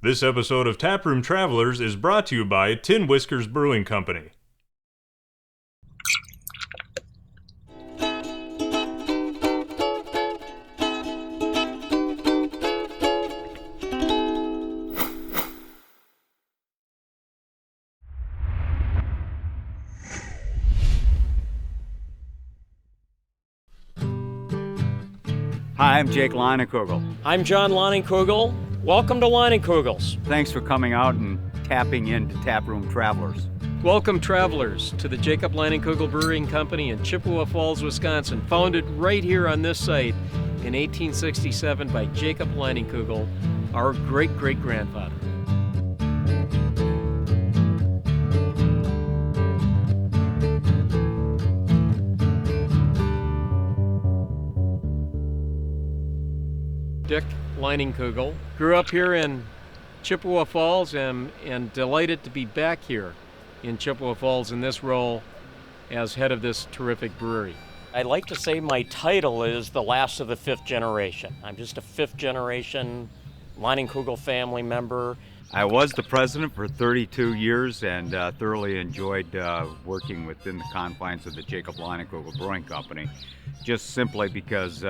This episode of Taproom Travelers is brought to you by Tin Whiskers Brewing Company. Hi, I'm Jake Leinenkugel. I'm John Leinenkugel. Welcome to Leinenkugels. Thanks for coming out and tapping into Taproom Travelers. Welcome, travelers, to the Jacob Leinenkugel Brewing Company in Chippewa Falls, Wisconsin, founded right here on this site in 1867 by Jacob Leinenkugel, our great-great-grandfather. Dick Leinenkugel. Grew up here in Chippewa Falls and delighted to be back here in Chippewa Falls in this role as head of this terrific brewery. I'd like to say my title is the last of the fifth generation. I'm just a fifth generation Leinenkugel family member. I was the president for 32 years and thoroughly enjoyed working within the confines of the Jacob Leinenkugel Brewing Company, just simply because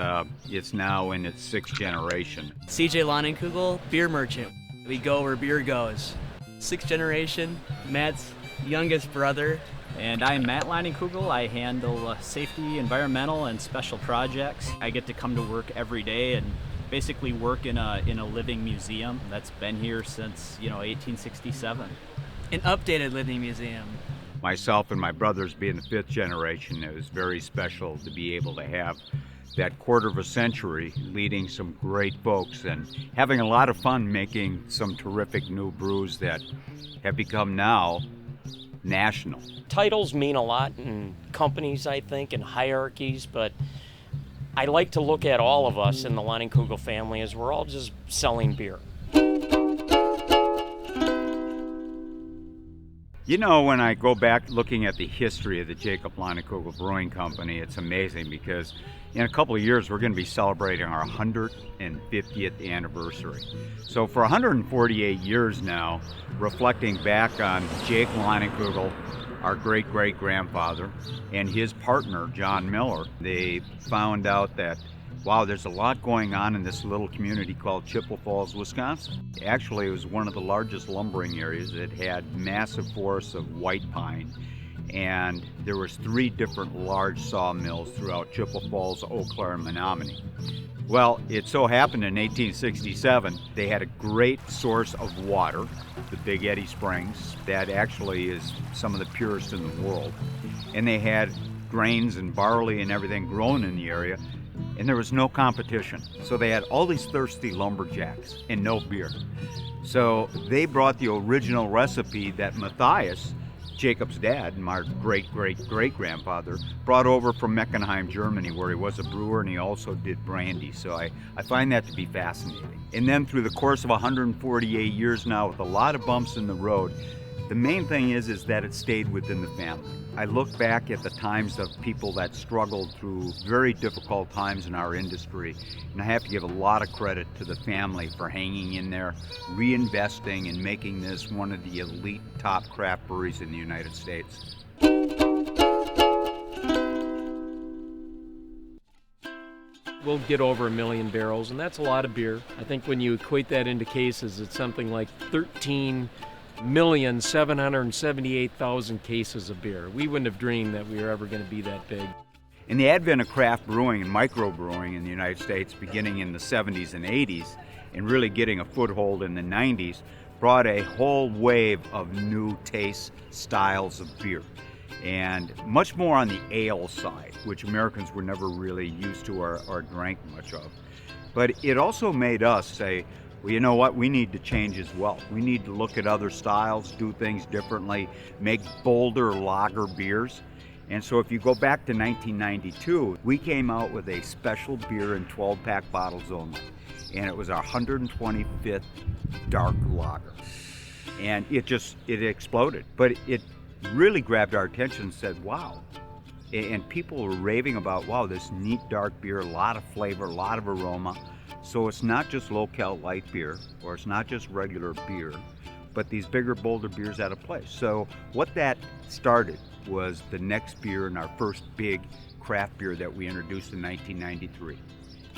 it's now in its sixth generation. CJ Leinenkugel, beer merchant. We go where beer goes. Sixth generation, Matt's youngest brother. And I'm Matt Leinenkugel. I handle safety, environmental, and special projects. I get to come to work every day and basically work in a living museum that's been here since 1867. An updated living museum. Myself and my brothers being the fifth generation, it was very special to be able to have that quarter of a century leading some great folks and having a lot of fun making some terrific new brews that have become now national. Titles mean a lot in companies, I think, and hierarchies, but I like to look at all of us in the Leinenkugel family as we're all just selling beer. You know, when I go back looking at the history of the Jacob Leinenkugel Brewing Company, it's amazing because in a couple of years we're going to be celebrating our 150th anniversary. So for 148 years now, reflecting back on Jake Leinenkugel, our great-great-grandfather, and his partner, John Miller, they found out that, wow, there's a lot going on in this little community called Chippewa Falls, Wisconsin. Actually, it was one of the largest lumbering areas. It had massive forests of white pine, and there was 3 different large sawmills throughout Chippewa Falls, Eau Claire, and Menominee. Well, it so happened in 1867, they had a great source of water, the Big Eddy Springs, that actually is some of the purest in the world. And they had grains and barley and everything grown in the area, and there was no competition. So they had all these thirsty lumberjacks and no beer. So they brought the original recipe that Matthias, Jacob's dad, my great-great-great-grandfather, brought over from Meckenheim, Germany, where he was a brewer and he also did brandy. So I find that to be fascinating. And then through the course of 148 years now, with a lot of bumps in the road, the main thing is that it stayed within the family. I look back at the times of people that struggled through very difficult times in our industry, and I have to give a lot of credit to the family for hanging in there, reinvesting, and making this one of the elite top craft breweries in the United States. We'll get over 1 million barrels, and that's a lot of beer. I think when you equate that into cases, it's something like 13,778,000 cases of beer. We wouldn't have dreamed that we were ever going to be that big. In the advent of craft brewing and microbrewing in the United States, beginning in the 70s and 80s, and really getting a foothold in the 90s, brought a whole wave of new tastes, styles of beer. And much more on the ale side, which Americans were never really used to or drank much of. But it also made us say, well, you know what, we need to change as well. We need to look at other styles, do things differently, make bolder lager beers. And so if you go back to 1992, we came out with a special beer in 12-pack bottles only. And it was our 125th dark lager. And it exploded. But it really grabbed our attention and said, wow. And people were raving about, wow, this neat dark beer, a lot of flavor, a lot of aroma. So it's not just low-cal light beer, or it's not just regular beer, but these bigger, bolder beers at a place. So what that started was the next beer in our first big craft beer that we introduced in 1993,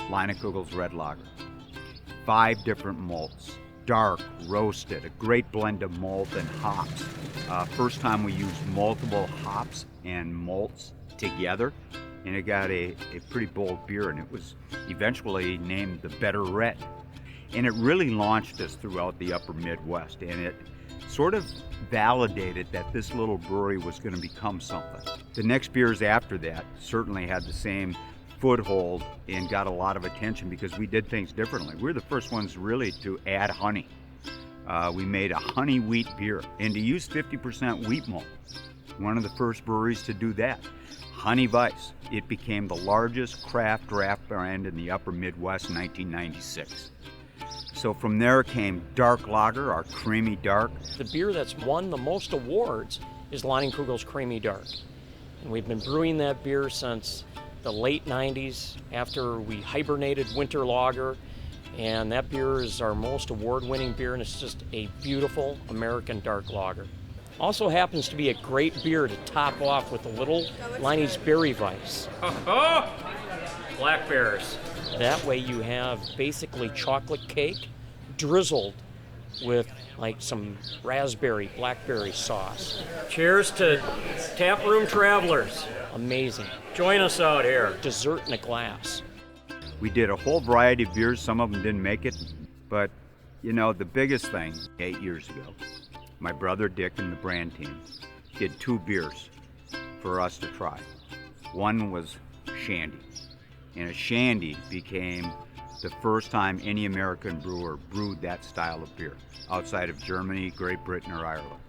Leinenkugels Red Lager. 5 different malts, dark, roasted, a great blend of malt and hops. First time we used multiple hops and malts together, and it got a pretty bold beer, and it was eventually named the Better Red. And it really launched us throughout the upper Midwest, and it sort of validated that this little brewery was going to become something. The next beers after that certainly had the same foothold and got a lot of attention because we did things differently. We were the first ones really to add honey. We made a honey wheat beer, and to use 50% wheat malt. One of the first breweries to do that. Honey Weiss. It became the largest craft draft brand in the upper Midwest in 1996. So from there came Dark Lager, our creamy dark. The beer that's won the most awards is Leinenkugels Creamy Dark. And we've been brewing that beer since the late 90s after we hibernated winter lager. And that beer is our most award-winning beer, and it's just a beautiful American dark lager. Also happens to be a great beer to top off with a little Leine's Berry Weiss. Black bears. That way you have basically chocolate cake drizzled with like some raspberry, blackberry sauce. Cheers to Taproom Travelers. Amazing. Join us out here. Dessert in a glass. We did a whole variety of beers. Some of them didn't make it, but you know, the biggest thing 8 years ago, my brother Dick and the brand team did 2 beers for us to try. One was shandy, and a shandy became the first time any American brewer brewed that style of beer outside of Germany, Great Britain, or Ireland.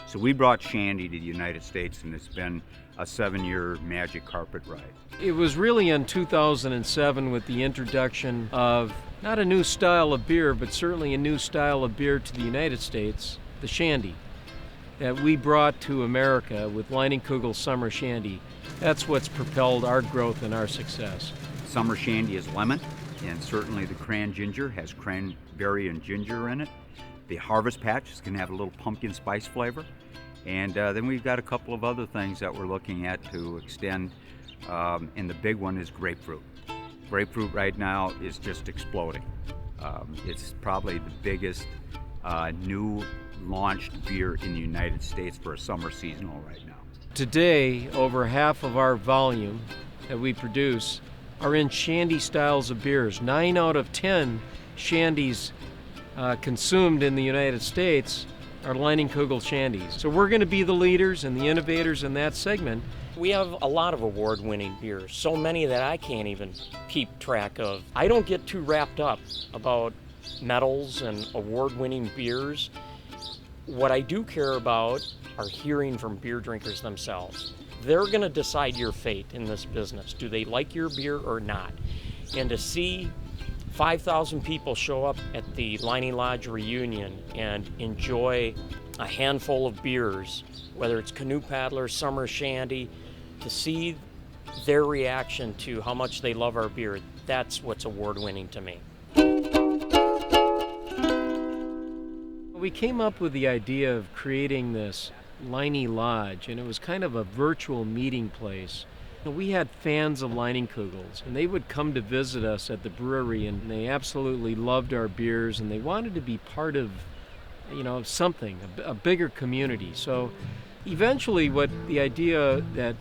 So we brought shandy to the United States, and it's been a 7-year magic carpet ride. It was really in 2007 with the introduction of not a new style of beer, but certainly a new style of beer to the United States, the shandy, that we brought to America with Leinenkugel Summer Shandy. That's what's propelled our growth and our success. Summer shandy is lemon, and certainly the cran ginger has cranberry and ginger in it. The Harvest Patch is going to have a little pumpkin spice flavor. And then we've got a couple of other things that we're looking at to extend, and the big one is grapefruit. Grapefruit right now is just exploding. It's probably the biggest new launched beer in the United States for a summer seasonal right now. Today, over half of our volume that we produce are in shandy styles of beers. 9 out of 10 shandies consumed in the United States are Leinenkugel shandies. So we're going to be the leaders and the innovators in that segment. We have a lot of award-winning beers, so many that I can't even keep track of. I don't get too wrapped up about medals and award-winning beers. What I do care about are hearing from beer drinkers themselves. They're going to decide your fate in this business. Do they like your beer or not? And to see 5,000 people show up at the Leinie Lodge reunion and enjoy a handful of beers, whether it's Canoe Paddler, Summer Shandy, to see their reaction to how much they love our beer, that's what's award-winning to me. We came up with the idea of creating this Leinie Lodge, and it was kind of a virtual meeting place. We had fans of Leinenkugels, and they would come to visit us at the brewery, and they absolutely loved our beers, and they wanted to be part of, something, a bigger community. So eventually what the idea that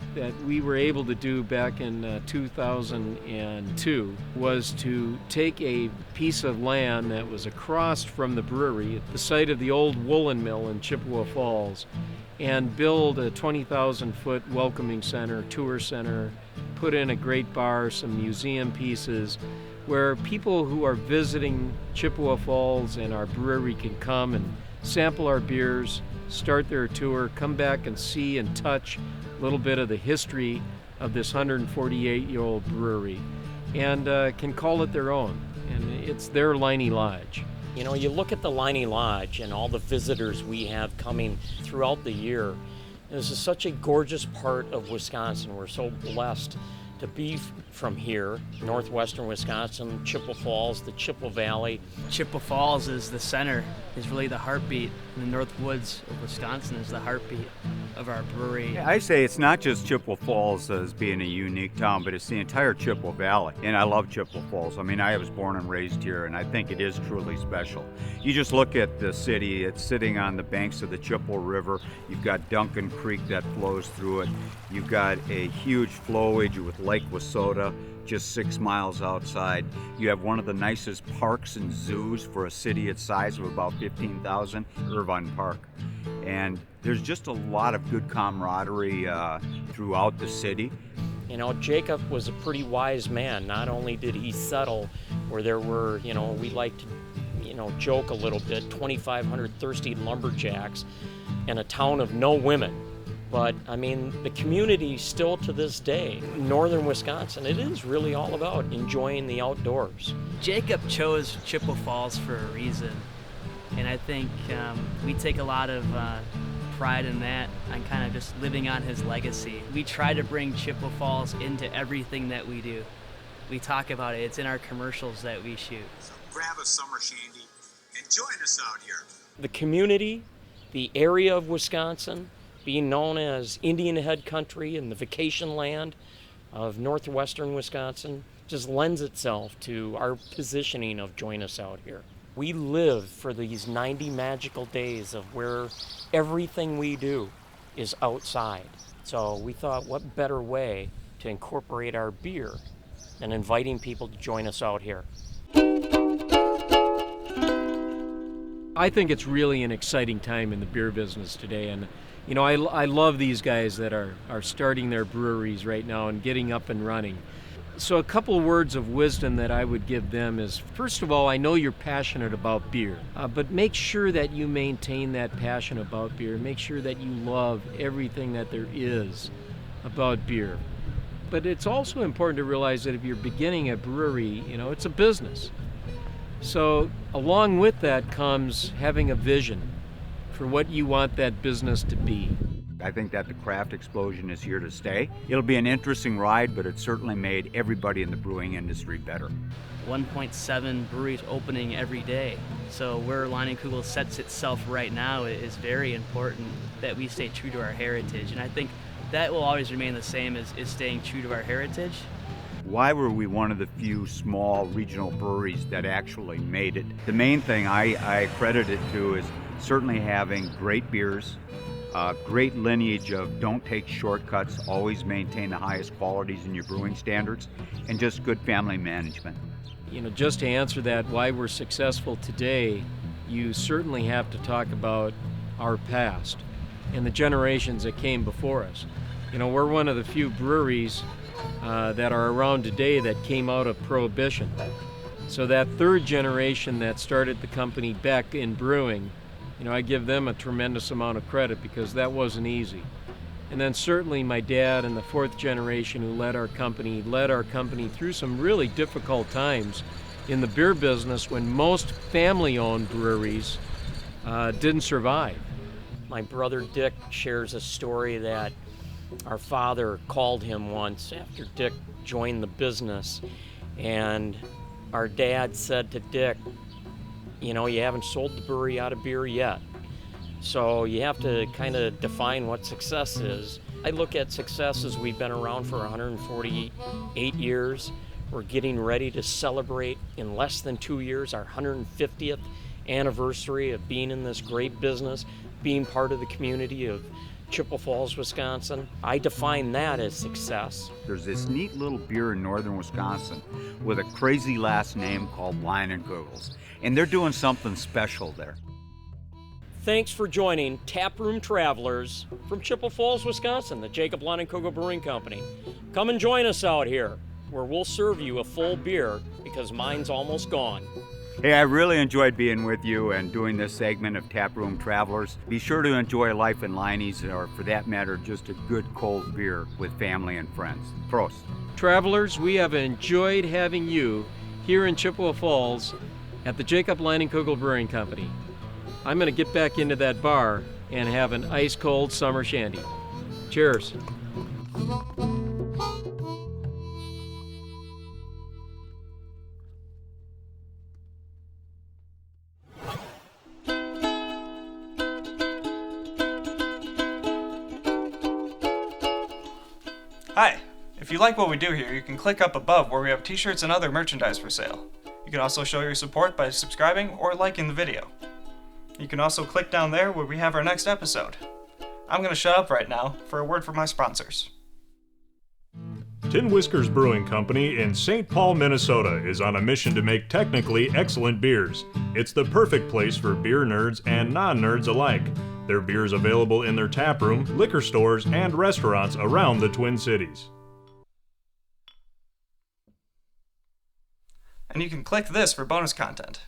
we were able to do back in 2002 was to take a piece of land that was across from the brewery, at the site of the old woolen mill in Chippewa Falls, and build a 20,000-foot welcoming center, tour center, put in a great bar, some museum pieces, where people who are visiting Chippewa Falls and our brewery can come and sample our beers, start their tour, come back and see and touch a little bit of the history of this 148-year-old brewery, and can call it their own. And it's their Leinie Lodge. You know, you look at the Leinie Lodge and all the visitors we have coming throughout the year. This is such a gorgeous part of Wisconsin. We're so blessed to be from here, northwestern Wisconsin, Chippewa Falls, the Chippewa Valley. Chippewa Falls is the center, is really the heartbeat. And the North Woods of Wisconsin is the heartbeat of our brewery. I say it's not just Chippewa Falls as being a unique town, but it's the entire Chippewa Valley. And I love Chippewa Falls. I mean, I was born and raised here, and I think it is truly special. You just look at the city, it's sitting on the banks of the Chippewa River. You've got Duncan Creek that flows through it. You've got a huge flowage with Lake Wissota just 6 miles outside. You have one of the nicest parks and zoos for a city its size of about 15,000, Irvine Park. And there's just a lot of good camaraderie throughout the city. You know, Jacob was a pretty wise man. Not only did he settle where there were, we like to, joke a little bit, 2,500 thirsty lumberjacks in a town of no women. But, I mean, the community still to this day, northern Wisconsin, it is really all about enjoying the outdoors. Jacob chose Chippewa Falls for a reason, and I think we take a lot of pride in that, on kind of just living on his legacy. We try to bring Chippewa Falls into everything that we do. We talk about it, it's in our commercials that we shoot. So grab a summer shandy and join us out here. The community, the area of Wisconsin, being known as Indian Head Country and the vacation land of northwestern Wisconsin, just lends itself to our positioning of join us out here. We live for these 90 magical days of where everything we do is outside. So we thought, what better way to incorporate our beer than inviting people to join us out here. I think it's really an exciting time in the beer business today, and I love these guys that are starting their breweries right now and getting up and running. So a couple of words of wisdom that I would give them is, first of all, I know you're passionate about beer, but make sure that you maintain that passion about beer. Make sure that you love everything that there is about beer. But it's also important to realize that if you're beginning a brewery, it's a business. So along with that comes having a vision for what you want that business to be. I think that the craft explosion is here to stay. It'll be an interesting ride, but it certainly made everybody in the brewing industry better. 1.7 breweries opening every day. So where Leinenkugel sets itself right now is very important that we stay true to our heritage. And I think that will always remain the same as staying true to our heritage. Why were we one of the few small regional breweries that actually made it? The main thing I credit it to is certainly having great beers, great lineage of don't take shortcuts, always maintain the highest qualities in your brewing standards, and just good family management. Just to answer that, why we're successful today, you certainly have to talk about our past and the generations that came before us. We're one of the few breweries that are around today that came out of Prohibition. So that third generation that started the company back in brewing, I give them a tremendous amount of credit because that wasn't easy. And then certainly my dad and the fourth generation who led our company through some really difficult times in the beer business when most family-owned breweries didn't survive. My brother Dick shares a story that our father called him once after Dick joined the business, and our dad said to Dick, you haven't sold the brewery out of beer yet. So you have to kind of define what success is. I look at success as we've been around for 148 years. We're getting ready to celebrate in less than 2 years our 150th anniversary of being in this great business, being part of the community of Chippewa Falls, Wisconsin. I define that as success. There's this neat little beer in northern Wisconsin with a crazy last name called Leinenkugels, and they're doing something special there. Thanks for joining Taproom Travelers from Chippewa Falls, Wisconsin, the Jacob Leinenkugel Brewing Company. Come and join us out here, where we'll serve you a full beer because mine's almost gone. Hey, I really enjoyed being with you and doing this segment of Taproom Travelers. Be sure to enjoy life in Leine's, or for that matter, just a good cold beer with family and friends. Prost. Travelers, we have enjoyed having you here in Chippewa Falls at the Jacob Leinenkugel Brewing Company. I'm going to get back into that bar and have an ice-cold summer shandy. Cheers. Hi! If you like what we do here, you can click up above where we have t-shirts and other merchandise for sale. You can also show your support by subscribing or liking the video. You can also click down there where we have our next episode. I'm going to shut up right now for a word from my sponsors. Tin Whiskers Brewing Company in St. Paul, Minnesota is on a mission to make technically excellent beers. It's the perfect place for beer nerds and non-nerds alike. Their beers available in their taproom, liquor stores, and restaurants around the Twin Cities. And you can click this for bonus content.